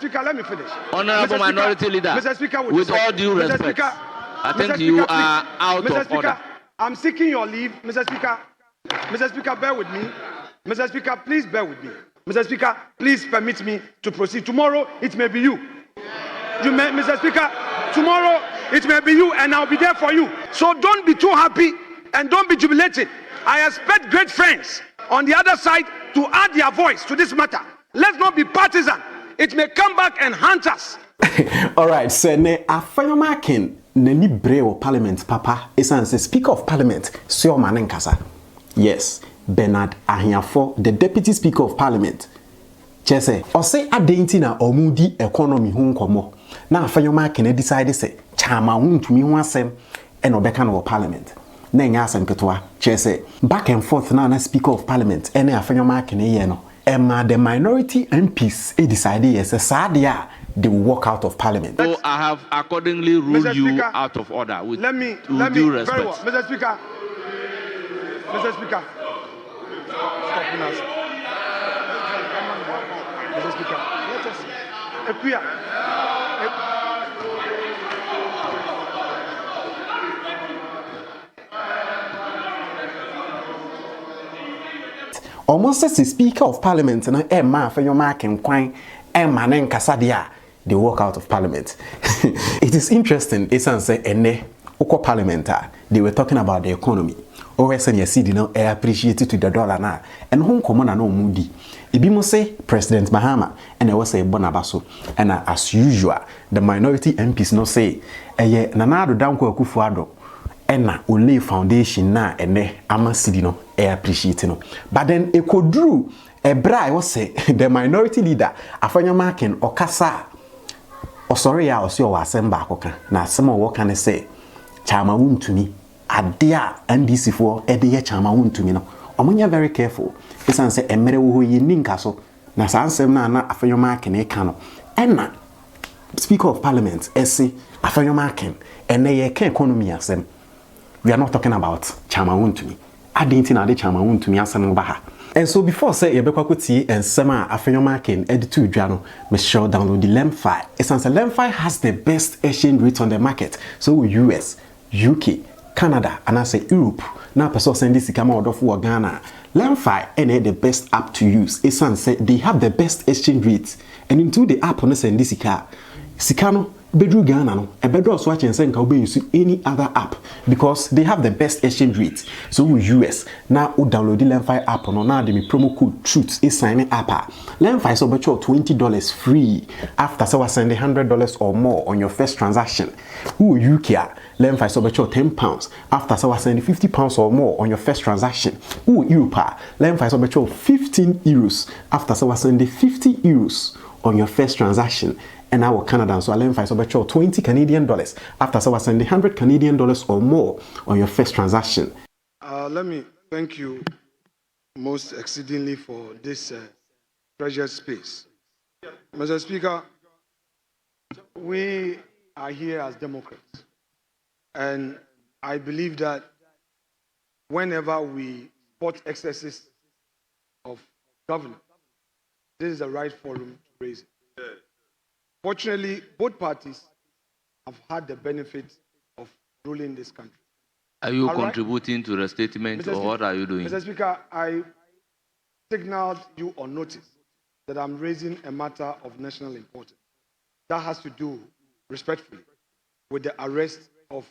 Speaker, let me finish. Honorable Minority Leader, Mr. Speaker, with all due respect, Speaker, I think you are out Mr. of Speaker, order. I'm seeking your leave, Mr. Speaker. Mr. Speaker, bear with me. Mr. Speaker, please bear with me. Mr. Speaker, please permit me to proceed. Tomorrow, it may be you. Mr. Speaker, tomorrow, it may be you, and I'll be there for you. So don't be too happy and don't be jubilated. I expect great friends on the other side to add their voice to this matter. Let's not be partisan. It may come back and haunt us. All right, so ne Afenyo Markin ne ni breo Parliament papa esan say Speaker of Parliament Sir Manenkasa. Yes, Bernard Ahiafo, the Deputy Speaker of Parliament. Chese, o say adenti na omudi economy ho nkomo. Na Afenyo Markin decide say chama wontumi ho asem e no beka no Parliament. Na nya asem ketwa. Chese, back and forth na Speaker of Parliament ene Afenyo Markin ye no. Emma the minority MPs decided yes, Sadia they will walk out of Parliament. So I have accordingly ruled you out of order. With let me due respect. very well. Mr. Speaker, stop us. Mr. Speaker, let us appear. Almost as the Speaker of Parliament and Afenyo Markin Kwang Manenkasa they walk out of Parliament. It is interesting, it's say ene oko parliamentar they were talking about the economy. Always and you see appreciated to the dollar now. And home common no moody. Ibimo say President Mahama and I was say Bonabaso and as usual the minority MPs no say nanado danko akufuado ena ole foundation na ene amasidi no appreciate no. But then e kodru ebra I was say the minority leader Afenyo Markin okasa osori ya osi o asemba akoka na asema wo kan say chama wuntumi ade a NDC for ede ye chama wuntumi no omunya very careful esan say emere wo ye ninka so na sansem na Afenyo Markin e ka no ena Speaker of Parliament ese Afenyo Markin ene ye ka economy asem. We are not talking about chama wuntumi adenti na de chama wuntumi asem ba ha. And so before say yebekwa kwoti ensema Afenyo Markin editu dwa no make sure download the LEM5. Essence LEM5 has the best exchange rate on the market. So US, UK, Canada and I say Europe. Now person send this kama odofo Ghana. LEM5 and the best app to use. Essence say they have the best exchange rate. And into the app on send this Sikano bedru Ghana no e bedro so achen say nka use any other app because they have the best exchange rate. So we US now we download the LEM5 app no now the promo code truth is sign app. LEM5 so bet you $20 free after so send $100 or more on your first transaction. Who UK LEM5 so bet you £10 after so send £50 or more on your first transaction. Who Europe LEM5 so bet you €15 after so send €50 on your first transaction. And our Canada so LEM5 so bet you $20 Canadian after so send $100 Canadian or more on your first transaction. Let me thank you most exceedingly for this precious space. Mr. Speaker, we are here as Democrats, and I believe that whenever we spot excesses of governance, this is the right forum to raise it. Fortunately, both parties have had the benefit of ruling this country. Are you contributing to the statement or what are you doing? Mr. Speaker, I signaled you on notice that I'm raising a matter of national importance. That has to do, respectfully, with the arrest of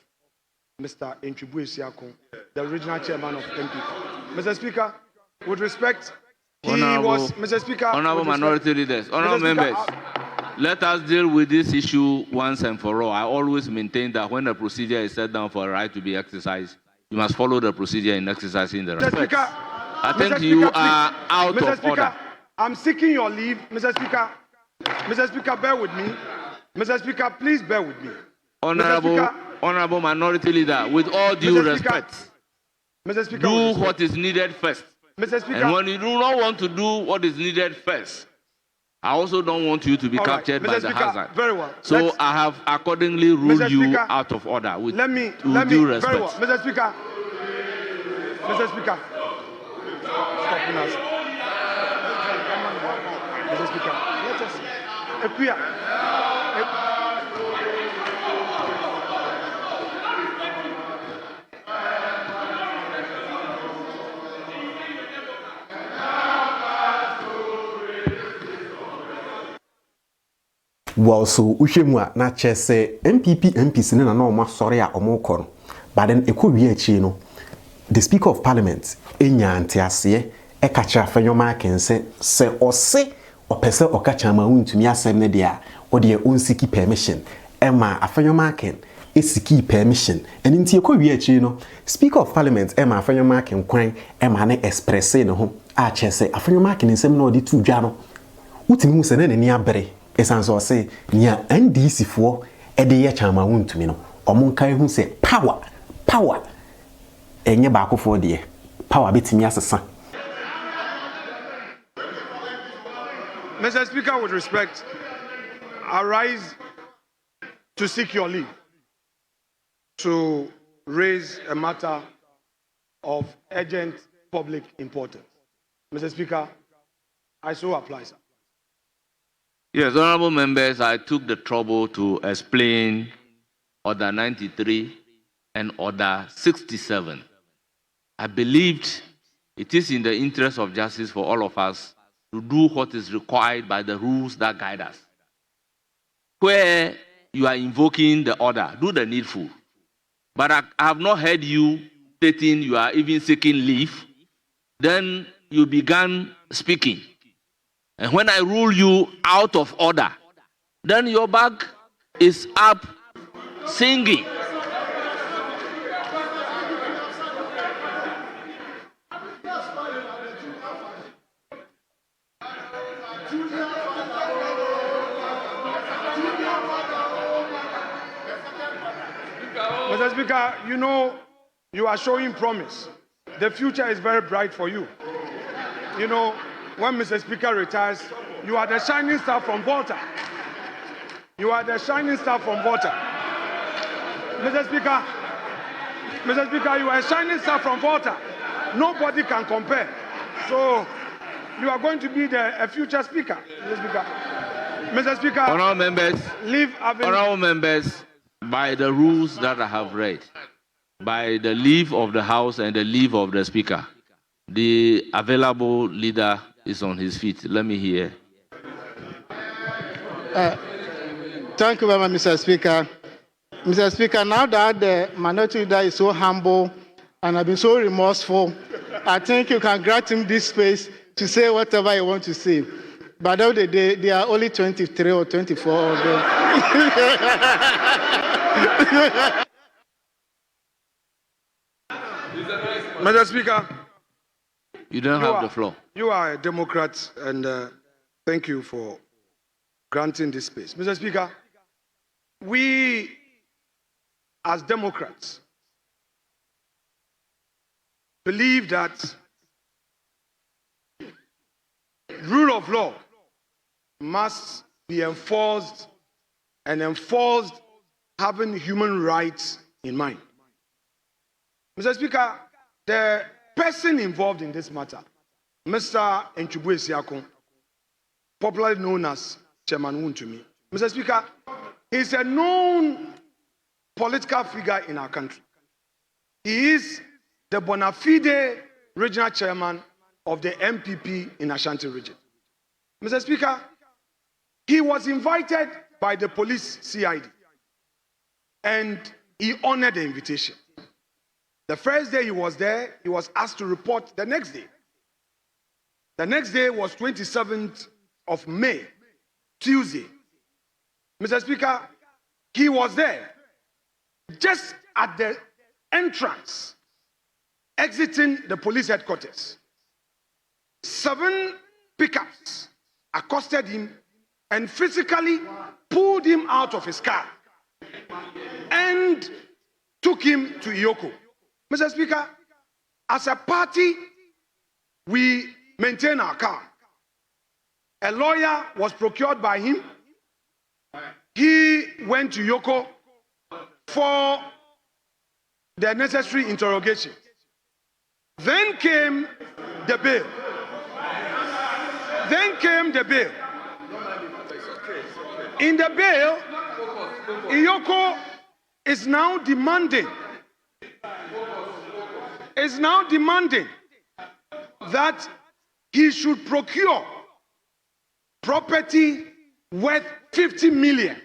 Mr. Enchibu Esiakon, the original chairman of MPP. Mr. Speaker, with respect, Mr. Speaker, Honorable Minority Leaders, Honorable Members, let us deal with this issue once and for all. I always maintain that when a procedure is set down for a right to be exercised, you must follow the procedure in exercising the right. I think you are out of order. I'm seeking your leave, Mr. Speaker. Mr. Speaker, bear with me. Mr. Speaker, please bear with me. Honorable Minority Leader, with all due respect, Mr. Speaker, do what is needed first. Mr. Speaker, and when you do not want to do what is needed first, I also don't want you to be captured by the hazard. Very well. So I have accordingly ruled you out of order. With due respect. Very well. Mr. Speaker, stop us. Mr. Speaker, let us Well, so Ushemwa na chese MPs na no ma sori a omo kọ no. But then ekọ wi no. The Speaker of Parliament enya antiase e ka kira Afenyo Markin se ose opese okacha ma wontumi asem ne de a o de onsiki permission e ma Afenyo Markin esiki permission eni nti ekọ wi no Speaker of Parliament e ma Afenyo Markin kwan e ma na express ne ho a chese Afenyo Markin nsem na odi tu dwa no utimi hu se na ni abere esanso say nia NDC fo e de ye chama wontumi no omo nkan hu se power enye ba akofo de power betimi asesa. Mr. Speaker, with respect, I rise to seek your leave to raise a matter of urgent public importance. Mr. Speaker, I so apply, sir. Yes, honorable members, I took the trouble to explain Order 93 and Order 67. I believed it is in the interest of justice for all of us to do what is required by the rules that guide us. Where you are invoking the order, do the needful. But I have not heard you stating you are even seeking leave. Then you began speaking. And when I rule you out of order, then your back is up singing. Mr. Speaker, you know, you are showing promise. The future is very bright for you. You know, when Mr. Speaker retires, you are the shining star from Volta. You are the shining star from Volta. Mr. Speaker, you are a shining star from Volta. Nobody can compare. So, you are going to be a future speaker, Mr. Speaker. Mr. Speaker, Honorable members, by the rules that I have read, by the leave of the House and the leave of the Speaker, the available leader is on his feet. Let me hear. Thank you very much, Mr. Speaker. Mr. Speaker, now that the minority leader is so humble and has been so remorseful, I think you can grant him this space to say whatever you want to say. By the way, they are only 23 or 24 of them. Mr. Speaker, you don't have the floor. You are a Democrat, and thank you for granting this space. Mr. Speaker, we as Democrats believe that rule of law must be enforced, and enforced having human rights in mind. Mr. Speaker, the person involved in this matter, Mr. Enchubwe, popularly known as Chairman Wontumi. Mr. Speaker, he is a known political figure in our country. He is the bona fide regional chairman of the MPP in Ashanti region. Mr. Speaker, he was invited by the police CID, and he honored the invitation. The first day he was there, he was asked to report the next day. The next day was 27th of May, Tuesday. Mr. Speaker, he was there just at the entrance, exiting the police headquarters. 7 pickups accosted him and physically pulled him out of his car and took him to EOCO. Mr. Speaker, as a party, we maintain our calm. A lawyer was procured by him. He went to EOCO for the necessary interrogation. Then came the bail. In the bill, EOCO is now demanding that he should procure property worth 50 million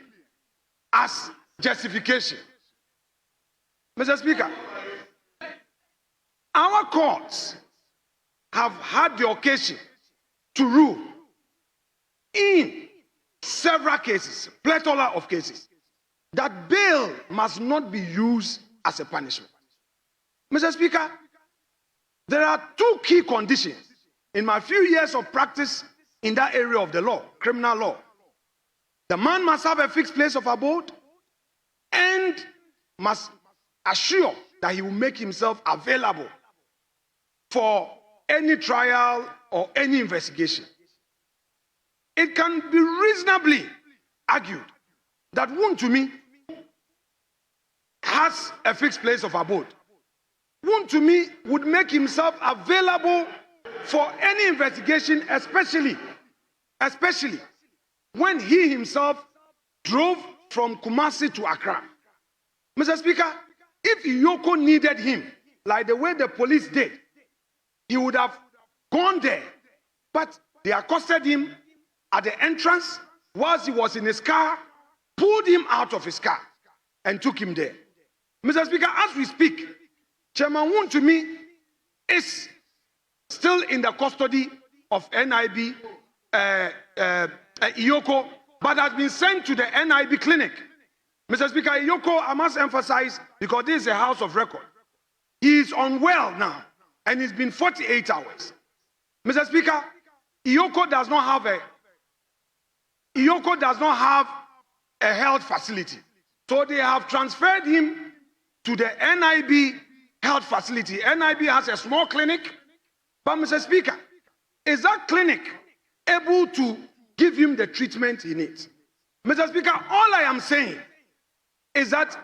as justification. Mr. Speaker, our courts have had the occasion to rule in several cases, plethora of cases, that bail must not be used as a punishment. Mr. Speaker, there are two key conditions in my few years of practice in that area of the law, criminal law. The man must have a fixed place of abode and must assure that he will make himself available for any trial or any investigation. It can be reasonably argued that Wontumi has a fixed place of abode. Wontumi would make himself available for any investigation, especially when he himself drove from Kumasi to Accra. Mr. Speaker, if EOCO needed him, like the way the police did, he would have gone there. But they accosted him at the entrance whilst he was in his car, pulled him out of his car, and took him there. Mr. Speaker, as we speak, Chairman Wontumi is still in the custody of NIB, EOCO, but has been sent to the NIB clinic. Mr. Speaker, EOCO, I must emphasize, because this is a house of record, he is unwell now, and it's been 48 hours. Mr. Speaker, EOCO does not have a health facility. So they have transferred him to the NIB health facility. NIB has a small clinic, but Mr. Speaker, is that clinic able to give him the treatment he needs? Mr. Speaker, all I am saying is that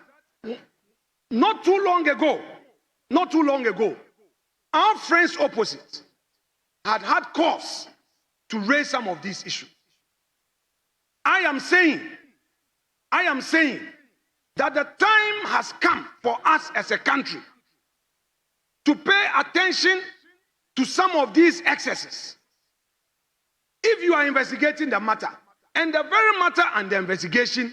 not too long ago, our friends opposite had cause to raise some of these issues. I am saying that the time has come for us as a country to pay attention to some of these excesses. If you are investigating the matter, and the very matter and the investigation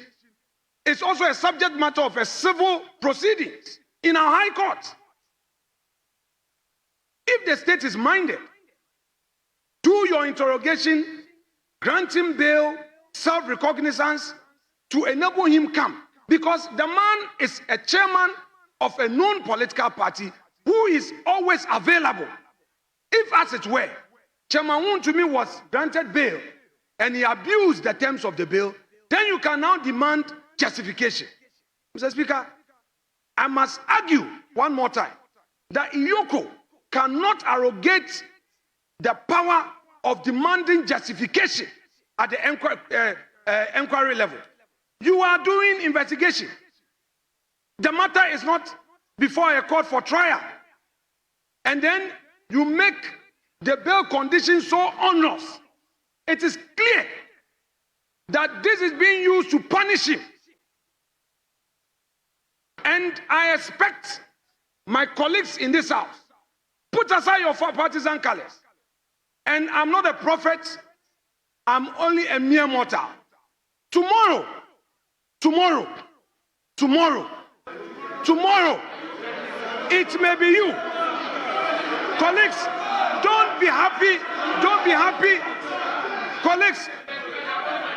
is also a subject matter of a civil proceedings in our high court. If the state is minded, do your interrogation, grant him bail, self-recognizance, to enable him come. Because the man is a chairman of a known political party who is always available. If, as it were, Chairman Wontumi was granted bail and he abused the terms of the bill, then you can now demand justification. Mr. Speaker, I must argue one more time that EOCO cannot arrogate the power of demanding justification at the inquiry level. You are doing investigation. The matter is not before a court for trial. And then you make the bail conditions so onerous. It is clear that this is being used to punish him. And I expect my colleagues in this house, put aside your partisan colors. And I'm not a prophet, I'm only a mere mortal. Tomorrow, it may be you. Colleagues, don't be happy.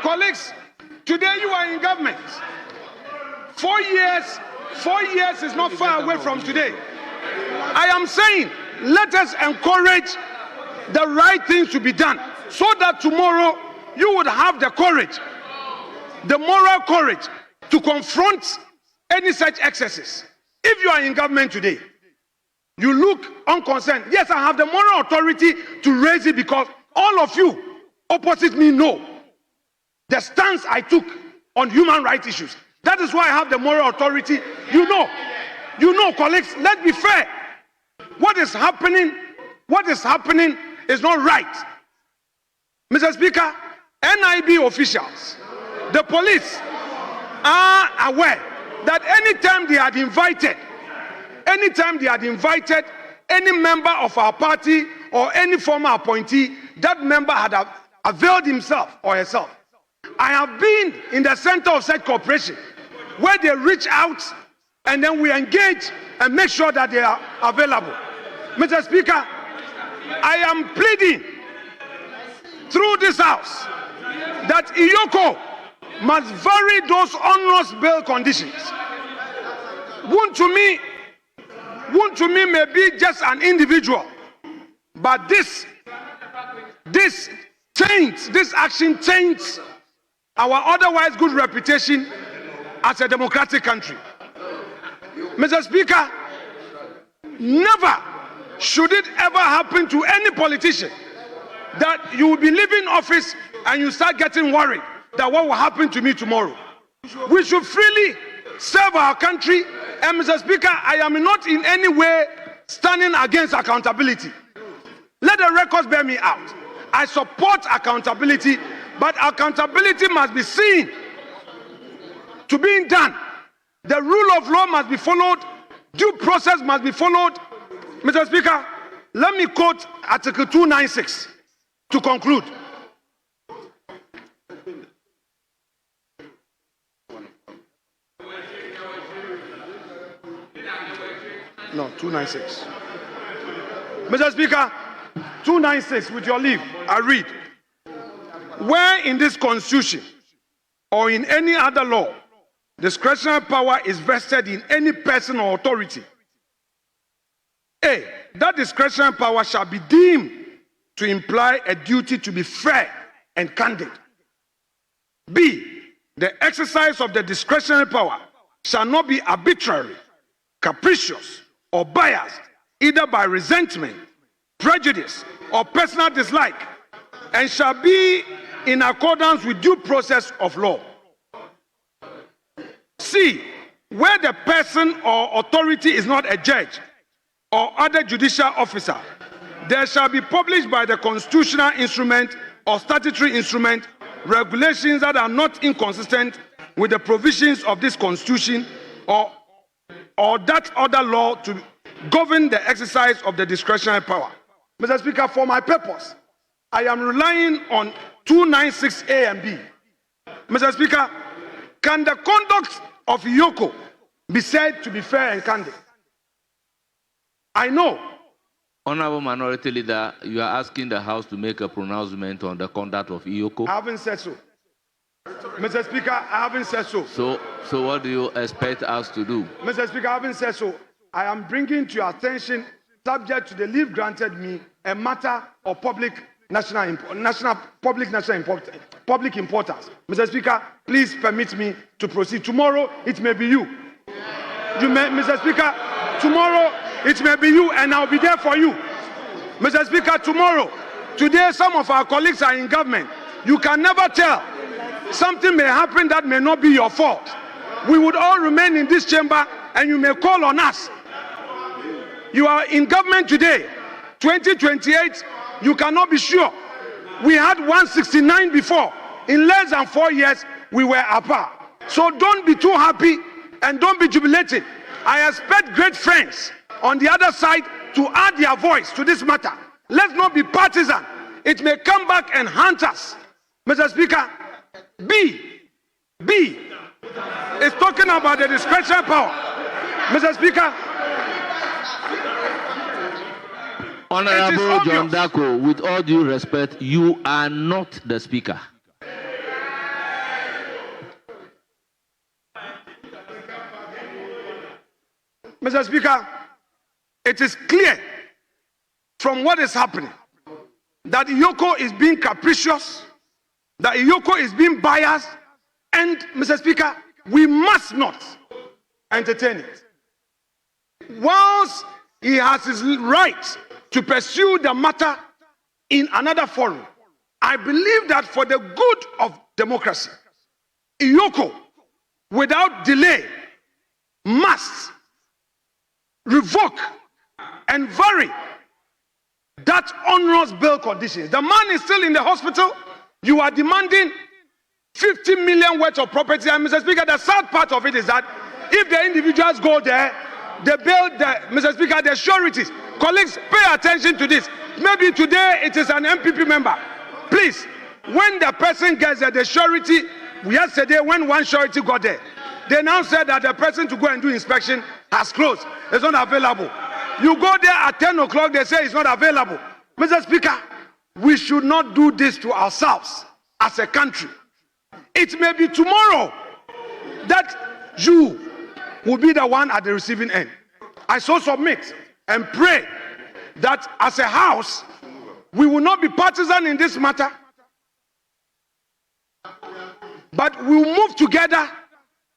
Colleagues, today you are in government. 4 years is not far away from today. I am saying, let us encourage the right things to be done so that tomorrow you would have the courage, the moral courage to confront any such excesses. If you are in government today, you look unconcerned. Yes, I have the moral authority to raise it because all of you opposite me know the stance I took on human rights issues. That is why I have the moral authority. You know, colleagues, let's be fair. What is happening is not right. Mr. Speaker, NIB officials, The police are aware that anytime they had invited any member of our party or any former appointee, that member had availed himself or herself. I have been in the center of such cooperation where they reach out and then we engage and make sure that they are available. Mr. Speaker, I am pleading through this house that EOCO must vary those onerous bail conditions. Wontumi may be just an individual, but this action taints our otherwise good reputation as a democratic country. Mr. Speaker, never should it ever happen to any politician that you will be leaving office and you start getting worried that what will happen to me tomorrow. We should freely serve our country. And Mr. Speaker, I am not in any way standing against accountability. Let the records bear me out. I support accountability, but accountability must be seen to being done. The rule of law must be followed. Due process must be followed. Mr. Speaker, let me quote Article 296 to conclude. No, 296. Mr. Speaker, 296, with your leave, I read. Where in this constitution or in any other law, discretionary power is vested in any person or authority, A, that discretionary power shall be deemed to imply a duty to be fair and candid. B, the exercise of the discretionary power shall not be arbitrary, capricious, or biased, either by resentment, prejudice, or personal dislike, and shall be in accordance with due process of law. C, where the person or authority is not a judge or other judicial officer, there shall be published by the constitutional instrument or statutory instrument regulations that are not inconsistent with the provisions of this constitution or that other law to govern the exercise of the discretionary power. Mr. Speaker, for my purpose, I am relying on 296A and B. Mr. Speaker, can the conduct of EOCO be said to be fair and candid? I know. Honorable Minority Leader, you are asking the House to make a pronouncement on the conduct of EOCO? I haven't said so. Mr. Speaker, I haven't said so. So what do you expect us to do? Mr. Speaker, I haven't said so. I am bringing to your attention, subject to the leave granted me, a matter of public national importance. Mr. Speaker, please permit me to proceed. Tomorrow, it may be you. Mr. Speaker, tomorrow, it may be you, and I'll be there for you. Mr. Speaker, today, some of our colleagues are in government. You can never tell. Something may happen that may not be your fault. We would all remain in this chamber, and you may call on us. You are in government today, 2028, you cannot be sure. We had 169 before. In less than 4 years, we were apart. So don't be too happy and don't be jubilated. I expect great friends on the other side to add their voice to this matter. Let's not be partisan. It may come back and haunt us. Mr. Speaker, B is talking about the discretionary power. Mr. Speaker, Honorable John Dako, with all due respect, you are not the Speaker. Mr. Speaker, it is clear from what is happening that EOCO is being capricious, that EOCO is being biased, and Mr. Speaker, we must not entertain it. Whilst he has his right to pursue the matter in another forum, I believe that for the good of democracy, EOCO, without delay, must revoke and vary that onerous bail conditions. The man is still in the hospital. You are demanding 50 million worth of property. And Mr. Speaker, the sad part of it is that if the individuals go there, they build Mr. Speaker, the sureties. Colleagues, pay attention to this. Maybe today it is an MPP member. Please, when the person gets there, the surety, yesterday when one surety got there, they now said that the person to go and do inspection has closed. It's not available. You go there at 10 o'clock, they say it's not available. Mr. Speaker, we should not do this to ourselves as a country. It may be tomorrow that you will be the one at the receiving end. I so submit and pray that as a house, we will not be partisan in this matter, but we will move together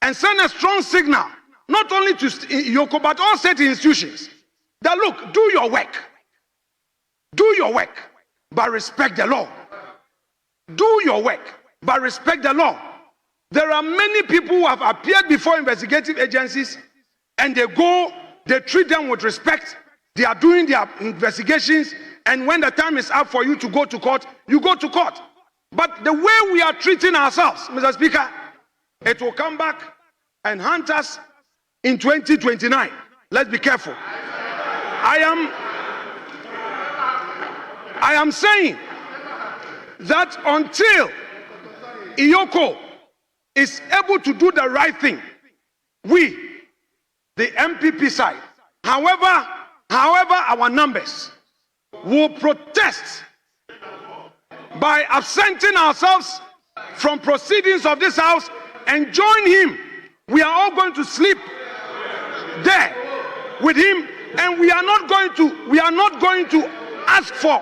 and send a strong signal, not only to EOCO, but all state institutions, that look, do your work, but respect the law. Do your work, but respect the law. There are many people who have appeared before investigative agencies, and they treat them with respect. They are doing their investigations, and when the time is up for you to go to court, you go to court. But the way we are treating ourselves, Mr. Speaker, it will come back and haunt us in 2029. Let's be careful. I am saying that until EOCO is able to do the right thing, we, the MPP side, however our numbers, will protest by absenting ourselves from proceedings of this house and join him. We are all going to sleep there with him, and we are not going to ask for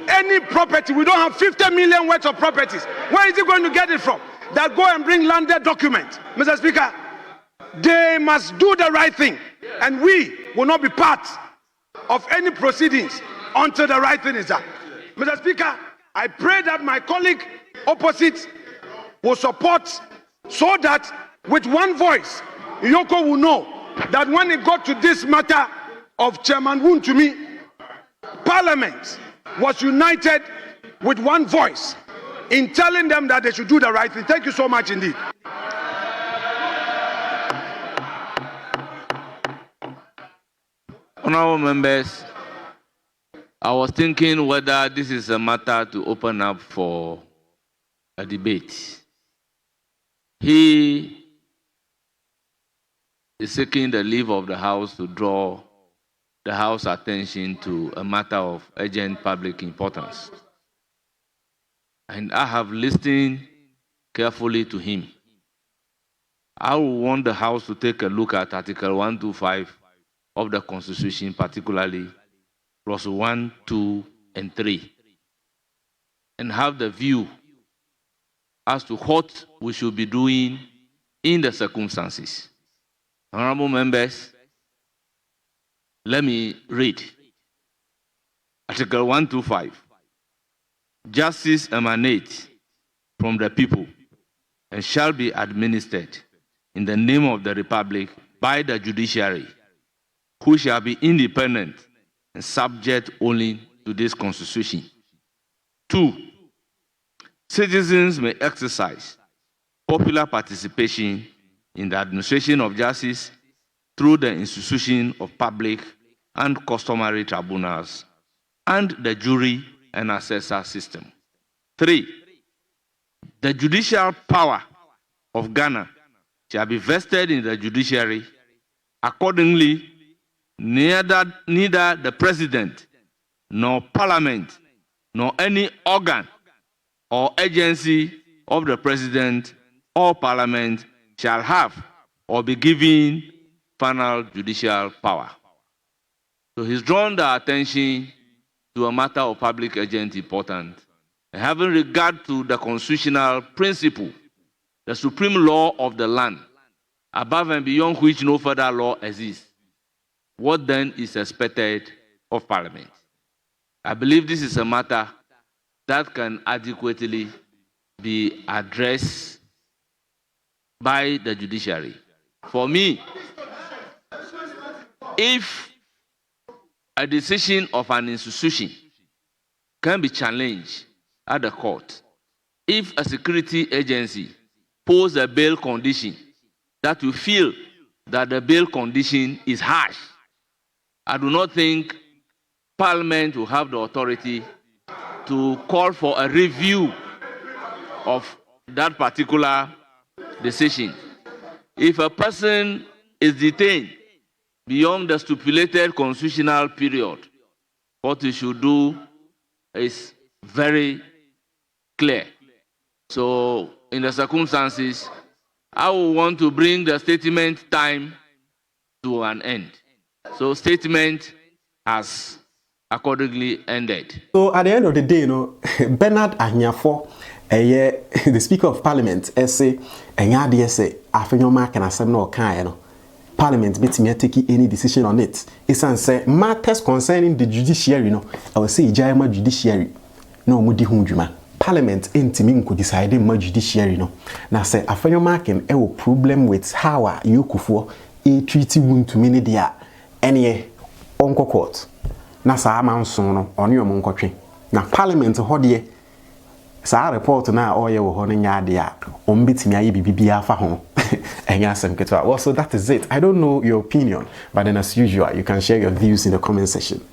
any property. We don't have 50 million worth of properties. Where is he going to get it from? That go and bring landed document. Mr. Speaker, they must do the right thing, and we will not be part of any proceedings until the right thing is done. Mr. Speaker, I pray that my colleague opposite will support, so that with one voice, EOCO will know that when it got to this matter of Chairman Wontumi, Parliament was united with one voice in telling them that they should do the right thing. Thank you so much indeed. Honorable members, I was thinking whether this is a matter to open up for a debate. He is seeking the leave of the House to draw the House attention to a matter of urgent public importance. And I have listened carefully to him. I will want the House to take a look at Article 125 of the Constitution, particularly clause 1, 2, and 3, and have the view as to what we should be doing in the circumstances. Honorable members, let me read. Article 125. Justice emanates from the people and shall be administered in the name of the Republic by the judiciary, who shall be independent and subject only to this Constitution. 2. Citizens may exercise popular participation in the administration of justice through the institution of public and customary tribunals and the jury and assessor system. 3. The judicial power of Ghana shall be vested in the judiciary. Accordingly, neither the President, nor Parliament, nor any organ or agency of the President or Parliament shall have or be given final judicial power. So he's drawn the attention to a matter of public urgent importance, and having regard to the constitutional principle, the supreme law of the land, above and beyond which no further law exists. What then is expected of Parliament? I believe this is a matter that can adequately be addressed by the judiciary. For me, if a decision of an institution can be challenged at the court, if a security agency pose a bail condition that you feel that the bail condition is harsh, I do not think Parliament will have the authority to call for a review of that particular decision. If a person is detained beyond the stipulated constitutional period, what we should do is very clear. So, in the circumstances, I will want to bring the statement time to an end. So, statement has accordingly ended. So at the end of the day, Bernard Anyafo, the Speaker of Parliament, say, Afenyo Markin asem Parliament betting taking any decision on it. It's say matters concerning the judiciary, I will say Ijayama judiciary. No mudi hunjuma. Parliament intimi could decide my judiciary Now say Afenyo Markin a problem with how EOCO a treaty WONTUMI dia any onko court. Na saa manso no ono yo monkotwe na parliament ho de saa report na oye wo ho no nyaade a ombetimi aye bibibia afa ho enya asem ketwa. Well, so that is it. I don't know your opinion, but then as usual you can share your views in the comment section.